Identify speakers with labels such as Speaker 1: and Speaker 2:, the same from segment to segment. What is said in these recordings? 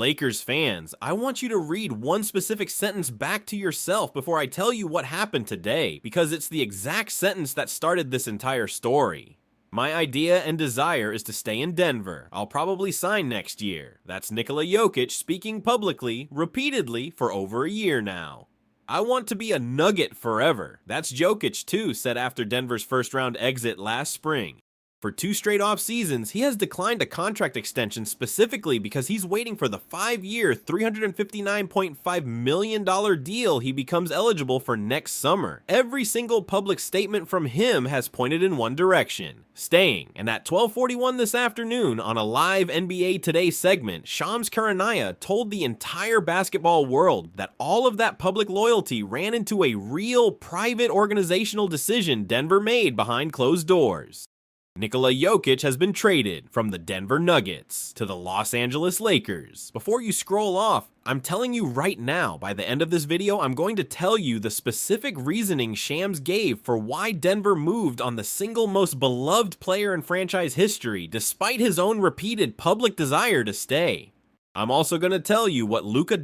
Speaker 1: Lakers fans, I want you to read one specific sentence back to yourself before I tell you what happened today, because it's the exact sentence that started this entire story. My idea and desire is to stay in Denver. I'll probably sign next year. That's Nikola Jokic speaking publicly, repeatedly, for over a year now. I want to be a Nugget forever. That's Jokic too, said after Denver's first-round exit last spring. For 2 straight off seasons, he has declined a contract extension specifically because he's waiting for the 5-year, $359.5 million deal he becomes eligible for next summer. Every single public statement from him has pointed in one direction, staying. And at 12:41 this afternoon on a live NBA Today segment, Shams Charania told the entire basketball world that all of that public loyalty ran into a real private organizational decision Denver made behind closed doors. Nikola Jokic has been traded from the Denver Nuggets to the Los Angeles Lakers. Before you scroll off, I'm telling you right now, by the end of this video, I'm going to tell you the specific reasoning Shams gave for why Denver moved on the single most beloved player in franchise history, despite his own repeated public desire to stay. I'm also going to tell you what Luka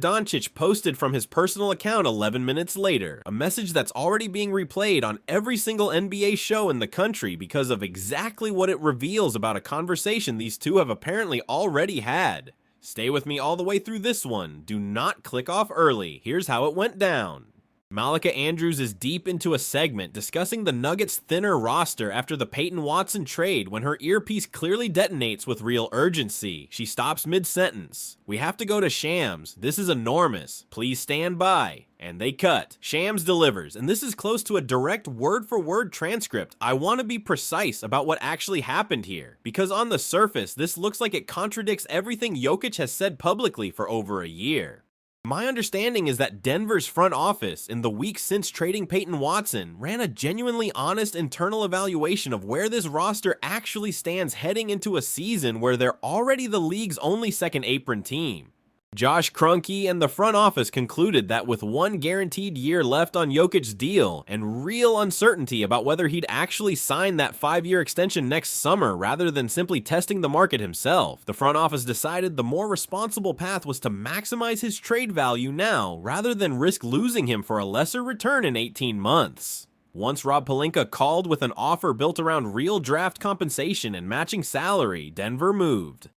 Speaker 1: posted from his personal account 11 minutes later, a message that's already being replayed on every single NBA show in the country because of exactly what it reveals about a conversation these two have apparently already had. Stay with me all the way through this one. Do not click off early. Here's how it went down. Malika Andrews is deep into a segment discussing the Nuggets' thinner roster after the Peyton Watson trade when her earpiece clearly detonates with real urgency. She stops mid-sentence. "We have to go to Shams. This is enormous. Please stand by." And they cut. Shams delivers, and this is close to a direct word-for-word transcript. I want to be precise about what actually happened here, because on the surface, this looks like it contradicts everything Jokic has said publicly for over a year. My understanding is that Denver's front office, in the weeks since trading Peyton Watson, ran a genuinely honest internal evaluation of where this roster actually stands heading into a season where they're already the league's only second apron team. Josh Kroenke and the front office concluded that with one guaranteed year left on Jokic's deal and real uncertainty about whether he'd actually sign that 5-year extension next summer rather than simply testing the market himself, the front office decided the more responsible path was to maximize his trade value now rather than risk losing him for a lesser return in 18 months. Once Rob Pelinka called with an offer built around real draft compensation and matching salary, Denver moved.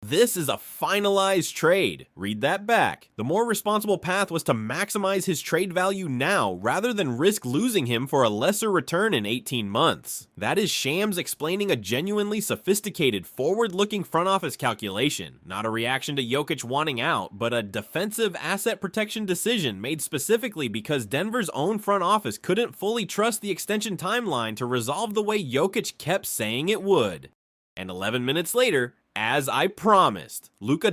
Speaker 1: This is a finalized trade. Read that back. The more responsible path was to maximize his trade value now rather than risk losing him for a lesser return in 18 months. That is Shams explaining a genuinely sophisticated, forward-looking front office calculation. Not a reaction to Jokic wanting out, but a defensive asset protection decision made specifically because Denver's own front office couldn't fully trust the extension timeline to resolve the way Jokic kept saying it would. And 11 minutes later, as I promised, Luka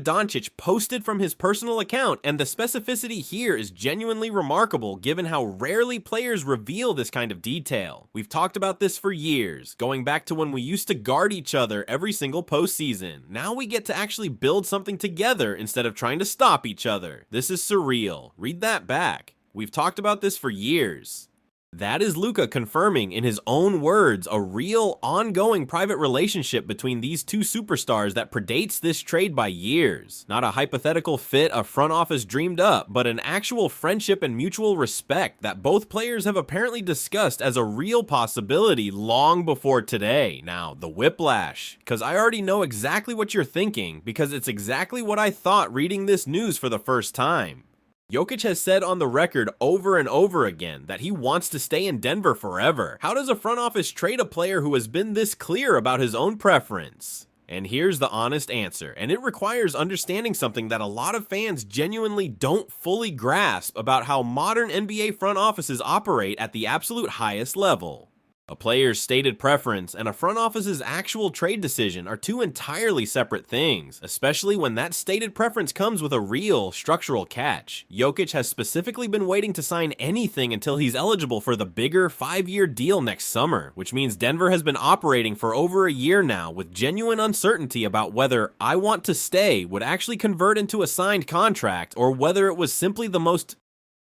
Speaker 1: posted from his personal account, and the specificity here is genuinely remarkable given how rarely players reveal this kind of detail. We've talked about this for years, going back to when we used to guard each other every single postseason. Now we get to actually build something together instead of trying to stop each other. This is surreal. Read that back. We've talked about this for years. That is Luka confirming in his own words a real, ongoing private relationship between these two superstars that predates this trade by years. Not a hypothetical fit a front office dreamed up, but an actual friendship and mutual respect that both players have apparently discussed as a real possibility long before today. Now, the whiplash, because I already know exactly what you're thinking, because it's exactly what I thought reading this news for the first time. Jokic has said on the record over and over again that he wants to stay in Denver forever. How does a front office trade a player who has been this clear about his own preference? And here's the honest answer, and it requires understanding something that a lot of fans genuinely don't fully grasp about how modern NBA front offices operate at the absolute highest level. A player's stated preference and a front office's actual trade decision are two entirely separate things, especially when that stated preference comes with a real structural catch. Jokic has specifically been waiting to sign anything until he's eligible for the bigger 5-year deal next summer, which means Denver has been operating for over a year now with genuine uncertainty about whether "I want to stay" would actually convert into a signed contract or whether it was simply the most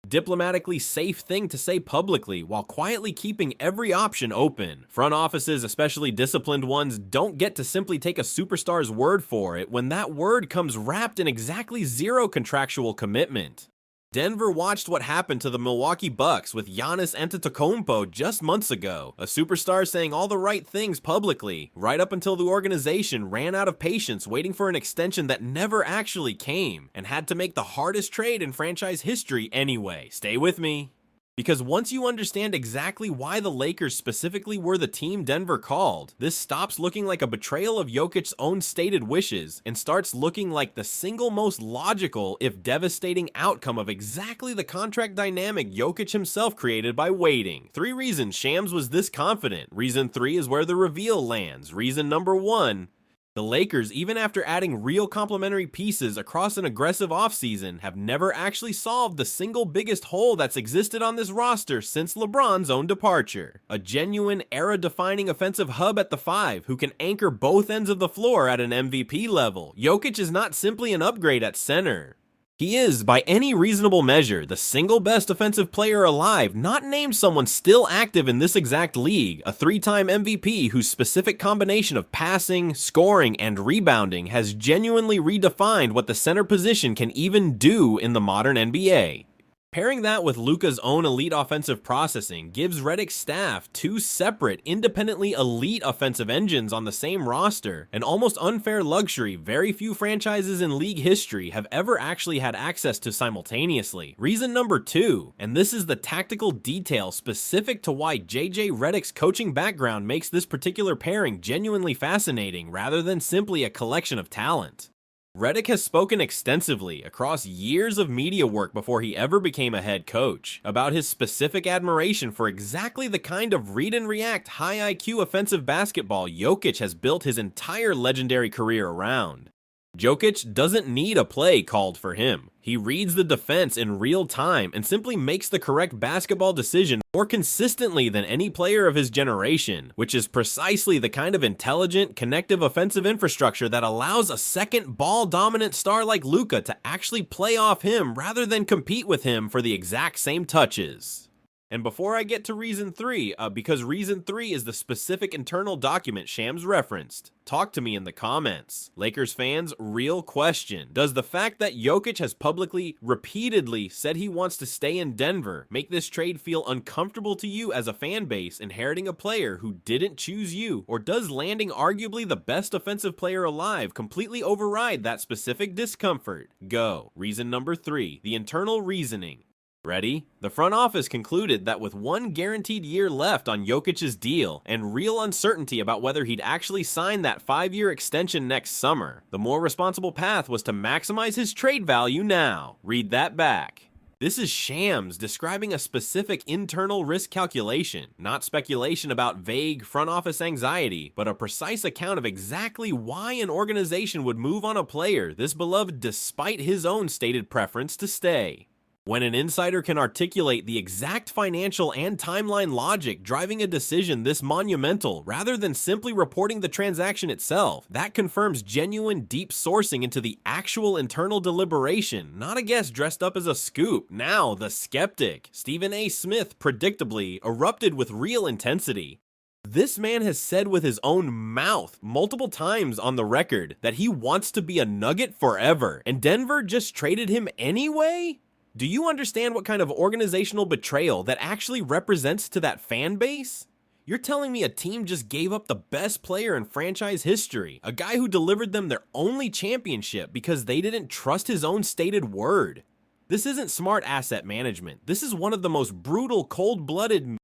Speaker 1: diplomatically safe thing to say publicly while quietly keeping every option open. Front offices, especially disciplined ones, don't get to simply take a superstar's word for it when that word comes wrapped in exactly zero contractual commitment. Denver watched what happened to the Milwaukee Bucks with Giannis Antetokounmpo just months ago, a superstar saying all the right things publicly, right up until the organization ran out of patience waiting for an extension that never actually came, and had to make the hardest trade in franchise history anyway. Stay with me. Because once you understand exactly why the Lakers specifically were the team Denver called, this stops looking like a betrayal of Jokic's own stated wishes and starts looking like the single most logical, if devastating, outcome of exactly the contract dynamic Jokic himself created by waiting. 3 reasons Shams was this confident. Reason 3 is where the reveal lands. Reason number 1. The Lakers, even after adding real complementary pieces across an aggressive offseason, have never actually solved the single biggest hole that's existed on this roster since LeBron's own departure. A genuine, era-defining offensive hub at the 5 who can anchor both ends of the floor at an MVP level. Jokic is not simply an upgrade at center. He is, by any reasonable measure, the single best offensive player alive, not named someone still active in this exact league, a 3-time MVP whose specific combination of passing, scoring, and rebounding has genuinely redefined what the center position can even do in the modern NBA. Pairing that with Luka's own elite offensive processing gives Redick's staff 2 separate, independently elite offensive engines on the same roster, an almost unfair luxury very few franchises in league history have ever actually had access to simultaneously. Reason number 2, and this is the tactical detail specific to why JJ Redick's coaching background makes this particular pairing genuinely fascinating rather than simply a collection of talent. Redick has spoken extensively across years of media work before he ever became a head coach about his specific admiration for exactly the kind of read and react high IQ offensive basketball Jokic has built his entire legendary career around. Jokic doesn't need a play called for him. He reads the defense in real time and simply makes the correct basketball decision more consistently than any player of his generation, which is precisely the kind of intelligent, connective offensive infrastructure that allows a second ball-dominant star like Luka to actually play off him rather than compete with him for the exact same touches. And before I get to reason 3, because reason 3 is the specific internal document Shams referenced, talk to me in the comments. Lakers fans, real question. Does the fact that Jokic has publicly, repeatedly said he wants to stay in Denver make this trade feel uncomfortable to you as a fan base inheriting a player who didn't choose you? Or does landing arguably the best offensive player alive completely override that specific discomfort? Go. Reason number 3, the internal reasoning. Ready? The front office concluded that with 1 guaranteed year left on Jokic's deal and real uncertainty about whether he'd actually sign that 5-year extension next summer, the more responsible path was to maximize his trade value now. Read that back. This is Shams describing a specific internal risk calculation, not speculation about vague front office anxiety, but a precise account of exactly why an organization would move on a player this beloved despite his own stated preference to stay. When an insider can articulate the exact financial and timeline logic driving a decision this monumental rather than simply reporting the transaction itself, that confirms genuine deep sourcing into the actual internal deliberation, not a guest dressed up as a scoop. Now, the skeptic, Stephen A. Smith, predictably erupted with real intensity. This man has said with his own mouth multiple times on the record that he wants to be a Nugget forever, and Denver just traded him anyway? Do you understand what kind of organizational betrayal that actually represents to that fan base? You're telling me a team just gave up the best player in franchise history, a guy who delivered them their only championship because they didn't trust his own stated word. This isn't smart asset management. This is one of the most brutal, cold-blooded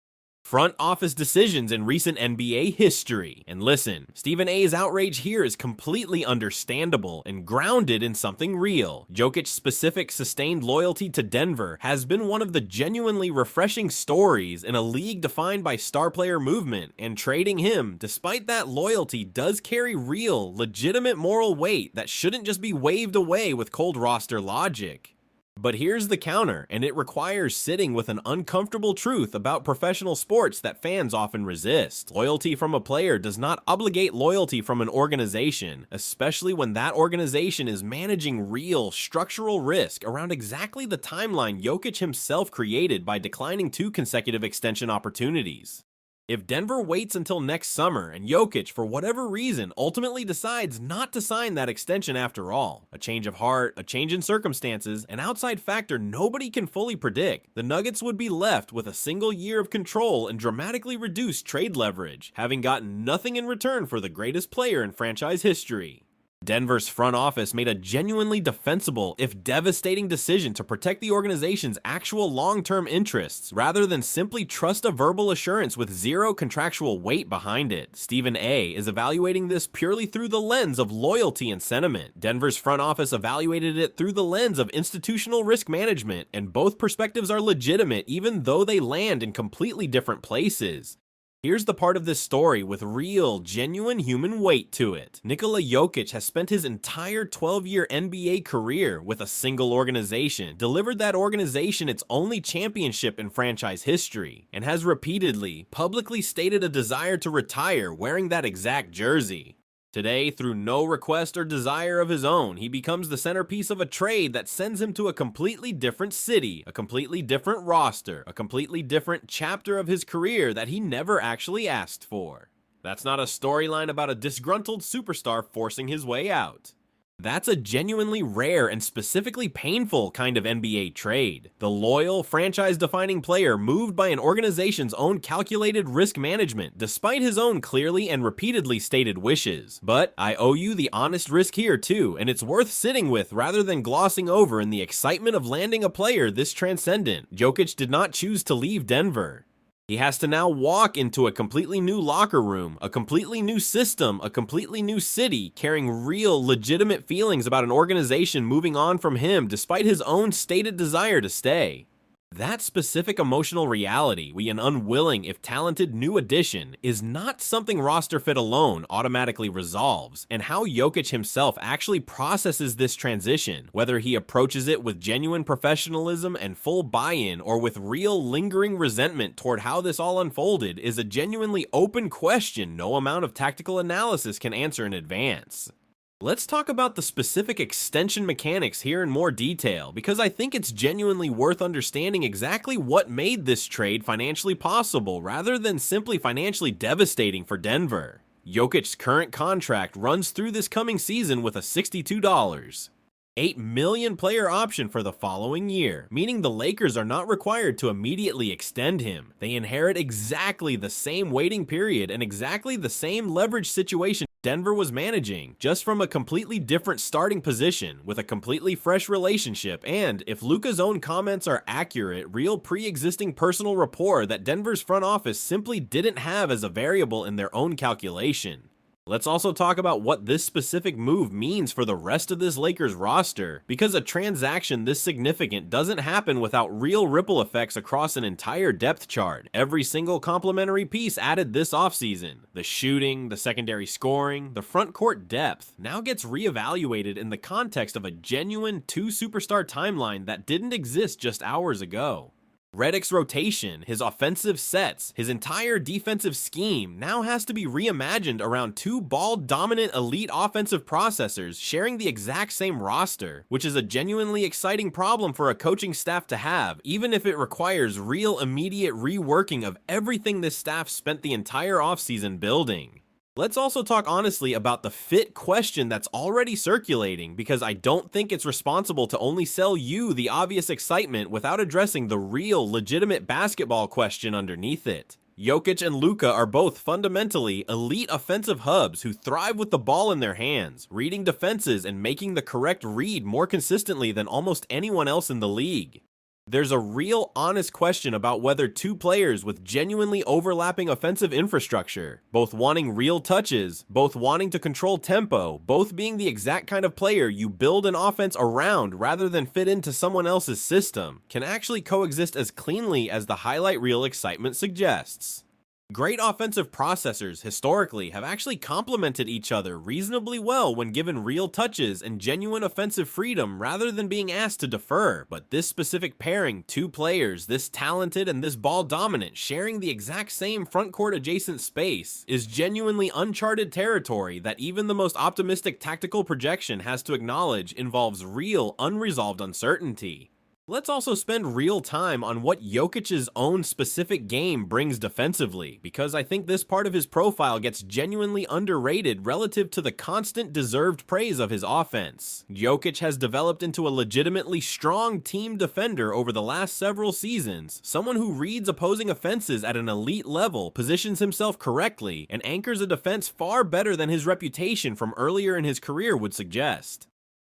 Speaker 1: front office decisions in recent NBA history. And listen, Stephen A's outrage here is completely understandable and grounded in something real. Jokic's specific sustained loyalty to Denver has been one of the genuinely refreshing stories in a league defined by star player movement, and trading him, despite that loyalty, does carry real, legitimate moral weight that shouldn't just be waved away with cold roster logic. But here's the counter, and it requires sitting with an uncomfortable truth about professional sports that fans often resist. Loyalty from a player does not obligate loyalty from an organization, especially when that organization is managing real, structural risk around exactly the timeline Jokic himself created by declining 2 consecutive extension opportunities. If Denver waits until next summer and Jokic, for whatever reason, ultimately decides not to sign that extension after all, a change of heart, a change in circumstances, an outside factor nobody can fully predict, the Nuggets would be left with a single year of control and dramatically reduced trade leverage, having gotten nothing in return for the greatest player in franchise history. Denver's front office made a genuinely defensible, if devastating, decision to protect the organization's actual long-term interests, rather than simply trust a verbal assurance with zero contractual weight behind it. Stephen A. is evaluating this purely through the lens of loyalty and sentiment. Denver's front office evaluated it through the lens of institutional risk management, and both perspectives are legitimate even though they land in completely different places. Here's the part of this story with real, genuine human weight to it. Nikola Jokic has spent his entire 12-year NBA career with a single organization, delivered that organization its only championship in franchise history, and has repeatedly, publicly stated a desire to retire wearing that exact jersey. Today, through no request or desire of his own, he becomes the centerpiece of a trade that sends him to a completely different city, a completely different roster, a completely different chapter of his career that he never actually asked for. That's not a storyline about a disgruntled superstar forcing his way out. That's a genuinely rare and specifically painful kind of NBA trade. The loyal, franchise-defining player moved by an organization's own calculated risk management, despite his own clearly and repeatedly stated wishes. But I owe you the honest risk here too, and it's worth sitting with rather than glossing over in the excitement of landing a player this transcendent. Jokic did not choose to leave Denver. He has to now walk into a completely new locker room, a completely new system, a completely new city, carrying real, legitimate feelings about an organization moving on from him despite his own stated desire to stay. That specific emotional reality, an unwilling, if talented, new addition, is not something roster fit alone automatically resolves, and how Jokic himself actually processes this transition, whether he approaches it with genuine professionalism and full buy-in or with real lingering resentment toward how this all unfolded, is a genuinely open question no amount of tactical analysis can answer in advance. Let's talk about the specific extension mechanics here in more detail, because I think it's genuinely worth understanding exactly what made this trade financially possible, rather than simply financially devastating for Denver. Jokic's current contract runs through this coming season with a $62.8 million player option for the following year, meaning the Lakers are not required to immediately extend him. They inherit exactly the same waiting period and exactly the same leverage situation Denver was managing, just from a completely different starting position, with a completely fresh relationship, and, if Luka's own comments are accurate, real pre-existing personal rapport that Denver's front office simply didn't have as a variable in their own calculation. Let's also talk about what this specific move means for the rest of this Lakers roster, because a transaction this significant doesn't happen without real ripple effects across an entire depth chart. Every single complementary piece added this offseason, the shooting, the secondary scoring, the front court depth, now gets reevaluated in the context of a genuine two-superstar timeline that didn't exist just hours ago. Redick's rotation, his offensive sets, his entire defensive scheme now has to be reimagined around two ball-dominant elite offensive processors sharing the exact same roster, which is a genuinely exciting problem for a coaching staff to have, even if it requires real immediate reworking of everything this staff spent the entire offseason building. Let's also talk honestly about the fit question that's already circulating, because I don't think it's responsible to only sell you the obvious excitement without addressing the real, legitimate basketball question underneath it. Jokic and Luka are both fundamentally elite offensive hubs who thrive with the ball in their hands, reading defenses and making the correct read more consistently than almost anyone else in the league. There's a real honest question about whether two players with genuinely overlapping offensive infrastructure, both wanting real touches, both wanting to control tempo, both being the exact kind of player you build an offense around rather than fit into someone else's system, can actually coexist as cleanly as the highlight reel excitement suggests. Great offensive processors, historically, have actually complemented each other reasonably well when given real touches and genuine offensive freedom rather than being asked to defer, but this specific pairing, two players this talented and this ball dominant, sharing the exact same frontcourt adjacent space, is genuinely uncharted territory that even the most optimistic tactical projection has to acknowledge involves real, unresolved uncertainty. Let's also spend real time on what Jokic's own specific game brings defensively, because I think this part of his profile gets genuinely underrated relative to the constant deserved praise of his offense. Jokic has developed into a legitimately strong team defender over the last several seasons, someone who reads opposing offenses at an elite level, positions himself correctly, and anchors a defense far better than his reputation from earlier in his career would suggest.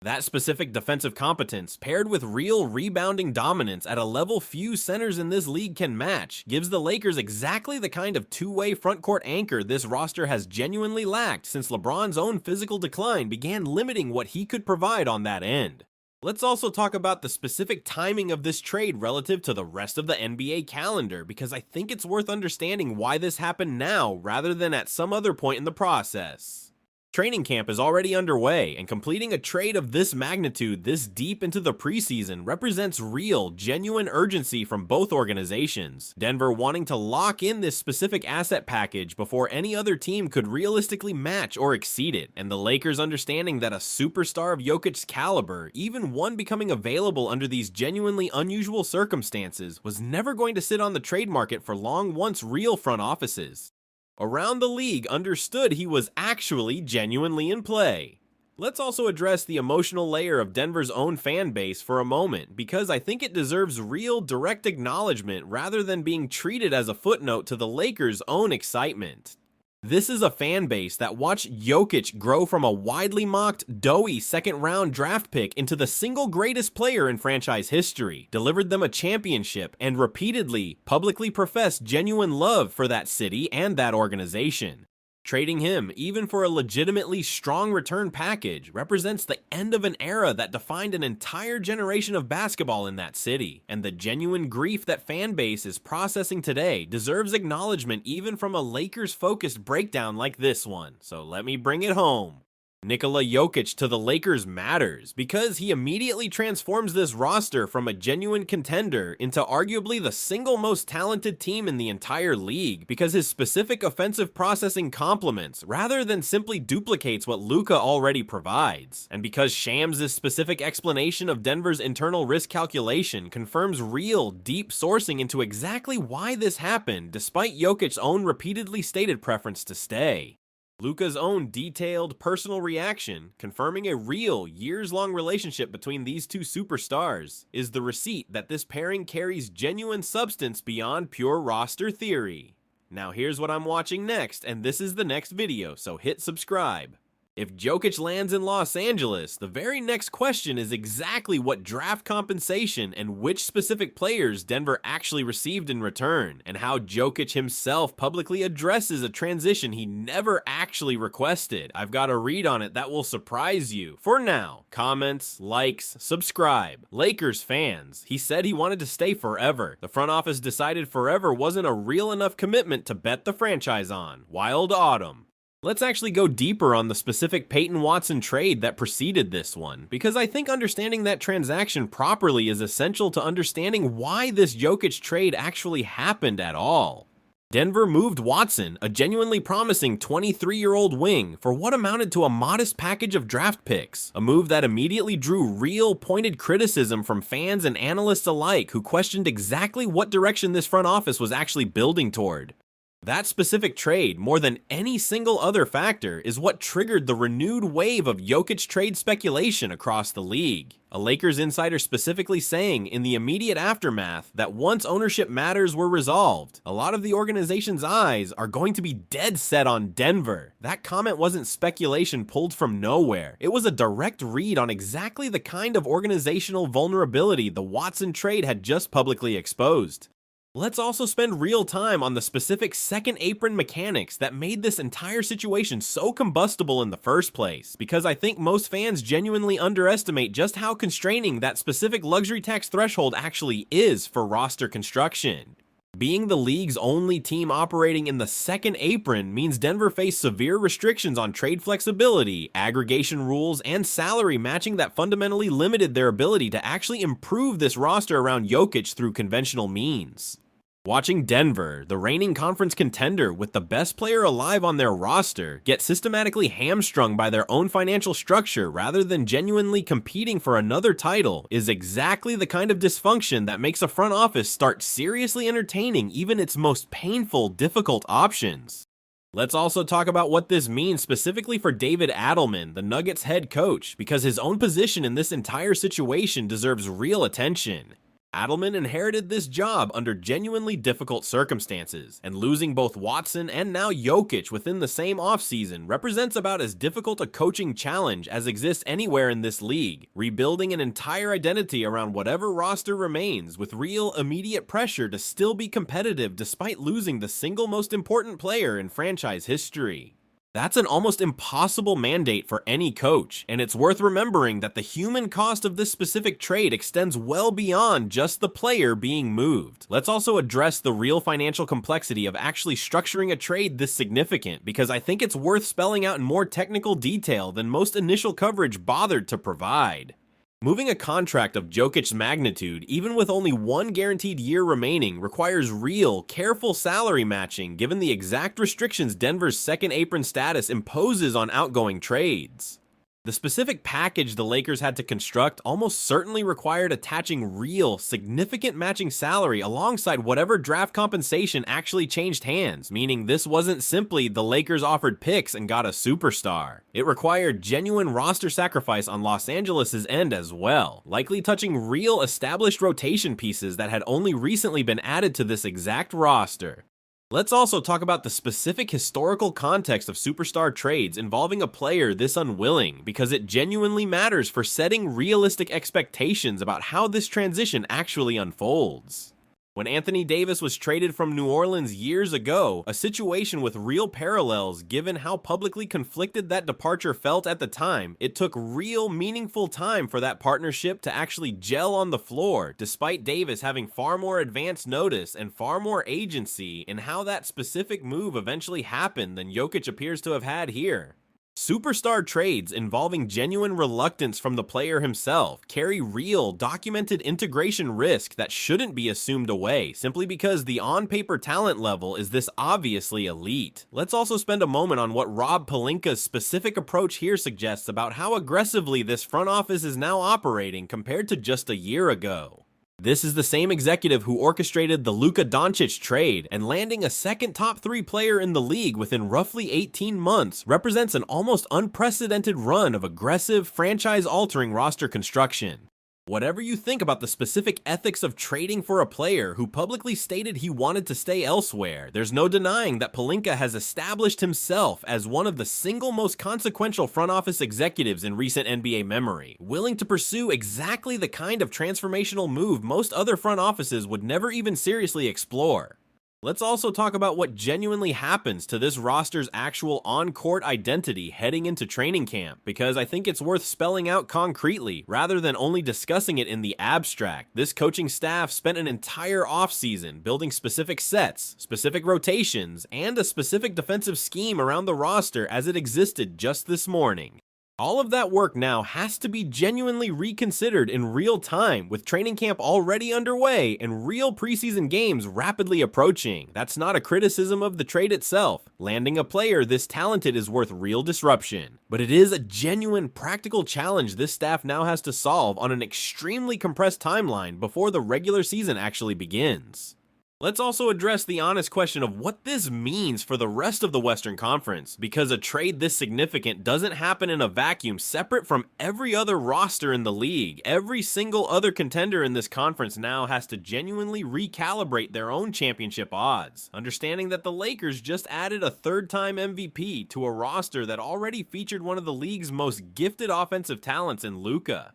Speaker 1: That specific defensive competence, paired with real rebounding dominance at a level few centers in this league can match, gives the Lakers exactly the kind of two-way frontcourt anchor this roster has genuinely lacked since LeBron's own physical decline began limiting what he could provide on that end. Let's also talk about the specific timing of this trade relative to the rest of the NBA calendar, because I think it's worth understanding why this happened now rather than at some other point in the process. Training camp is already underway, and completing a trade of this magnitude this deep into the preseason represents real, genuine urgency from both organizations. Denver wanting to lock in this specific asset package before any other team could realistically match or exceed it, and the Lakers understanding that a superstar of Jokic's caliber, even one becoming available under these genuinely unusual circumstances, was never going to sit on the trade market for long once real front offices around the league understood he was actually genuinely in play. Let's also address the emotional layer of Denver's own fan base for a moment, because I think it deserves real, direct acknowledgement rather than being treated as a footnote to the Lakers' own excitement. This is a fan base that watched Jokic grow from a widely mocked, doughy second-round draft pick into the single greatest player in franchise history, delivered them a championship, and repeatedly, publicly professed genuine love for that city and that organization. Trading him, even for a legitimately strong return package, represents the end of an era that defined an entire generation of basketball in that city, and the genuine grief that fan base is processing today deserves acknowledgement even from a Lakers-focused breakdown like this one, so let me bring it home. Nikola Jokic to the Lakers matters because he immediately transforms this roster from a genuine contender into arguably the single most talented team in the entire league, because his specific offensive processing complements rather than simply duplicates what Luka already provides, and because Shams' specific explanation of Denver's internal risk calculation confirms real, deep sourcing into exactly why this happened despite Jokic's own repeatedly stated preference to stay. Luka's own detailed, personal reaction, confirming a real, years-long relationship between these two superstars, is the receipt that this pairing carries genuine substance beyond pure roster theory. Now here's what I'm watching next, and this is the next video, so hit subscribe. If Jokic lands in Los Angeles, the very next question is exactly what draft compensation and which specific players Denver actually received in return, and how Jokic himself publicly addresses a transition he never actually requested. I've got a read on it that will surprise you. For now, comments, likes, subscribe. Lakers fans, he said he wanted to stay forever. The front office decided forever wasn't a real enough commitment to bet the franchise on. Wild autumn. Let's actually go deeper on the specific Peyton Watson trade that preceded this one, because I think understanding that transaction properly is essential to understanding why this Jokic trade actually happened at all. Denver moved Watson, a genuinely promising 23-year-old wing, for what amounted to a modest package of draft picks, a move that immediately drew real, pointed criticism from fans and analysts alike who questioned exactly what direction this front office was actually building toward. That specific trade, more than any single other factor, is what triggered the renewed wave of Jokic trade speculation across the league. A Lakers insider specifically saying in the immediate aftermath that once ownership matters were resolved, a lot of the organization's eyes are going to be dead set on Denver. That comment wasn't speculation pulled from nowhere. It was a direct read on exactly the kind of organizational vulnerability the Watson trade had just publicly exposed. Let's also spend real time on the specific second apron mechanics that made this entire situation so combustible in the first place, because I think most fans genuinely underestimate just how constraining that specific luxury tax threshold actually is for roster construction. Being the league's only team operating in the second apron means Denver faced severe restrictions on trade flexibility, aggregation rules, and salary matching that fundamentally limited their ability to actually improve this roster around Jokic through conventional means. Watching Denver, the reigning conference contender with the best player alive on their roster, get systematically hamstrung by their own financial structure rather than genuinely competing for another title is exactly the kind of dysfunction that makes a front office start seriously entertaining even its most painful, difficult options. Let's also talk about what this means specifically for David Adelman, the Nuggets head coach, because his own position in this entire situation deserves real attention. Adelman inherited this job under genuinely difficult circumstances, and losing both Watson and now Jokic within the same offseason represents about as difficult a coaching challenge as exists anywhere in this league, rebuilding an entire identity around whatever roster remains with real immediate pressure to still be competitive despite losing the single most important player in franchise history. That's an almost impossible mandate for any coach, and it's worth remembering that the human cost of this specific trade extends well beyond just the player being moved. Let's also address the real financial complexity of actually structuring a trade this significant, because I think it's worth spelling out in more technical detail than most initial coverage bothered to provide. Moving a contract of Jokic's magnitude, even with only one guaranteed year remaining, requires real, careful salary matching given the exact restrictions Denver's second apron status imposes on outgoing trades. The specific package the Lakers had to construct almost certainly required attaching real, significant matching salary alongside whatever draft compensation actually changed hands, meaning this wasn't simply the Lakers offered picks and got a superstar. It required genuine roster sacrifice on Los Angeles' end as well, likely touching real established rotation pieces that had only recently been added to this exact roster. Let's also talk about the specific historical context of superstar trades involving a player this unwilling, because it genuinely matters for setting realistic expectations about how this transition actually unfolds. When Anthony Davis was traded from New Orleans years ago, a situation with real parallels given how publicly conflicted that departure felt at the time, it took real meaningful time for that partnership to actually gel on the floor, despite Davis having far more advance notice and far more agency in how that specific move eventually happened than Jokic appears to have had here. Superstar trades involving genuine reluctance from the player himself carry real, documented integration risk that shouldn't be assumed away simply because the on-paper talent level is this obviously elite. Let's also spend a moment on what Rob Pelinka's specific approach here suggests about how aggressively this front office is now operating compared to just a year ago. This is the same executive who orchestrated the Luka Doncic trade, and landing a second top 3 player in the league within roughly 18 months represents an almost unprecedented run of aggressive, franchise-altering roster construction. Whatever you think about the specific ethics of trading for a player who publicly stated he wanted to stay elsewhere, there's no denying that Pelinka has established himself as one of the single most consequential front office executives in recent NBA memory, willing to pursue exactly the kind of transformational move most other front offices would never even seriously explore. Let's also talk about what genuinely happens to this roster's actual on-court identity heading into training camp, because I think it's worth spelling out concretely, rather than only discussing it in the abstract. This coaching staff spent an entire offseason building specific sets, specific rotations, and a specific defensive scheme around the roster as it existed just this morning. All of that work now has to be genuinely reconsidered in real time, with training camp already underway and real preseason games rapidly approaching. That's not a criticism of the trade itself. Landing a player this talented is worth real disruption. But it is a genuine practical challenge this staff now has to solve on an extremely compressed timeline before the regular season actually begins. Let's also address the honest question of what this means for the rest of the Western Conference, because a trade this significant doesn't happen in a vacuum separate from every other roster in the league. Every single other contender in this conference now has to genuinely recalibrate their own championship odds, understanding that the Lakers just added a third-time MVP to a roster that already featured one of the league's most gifted offensive talents in Luka.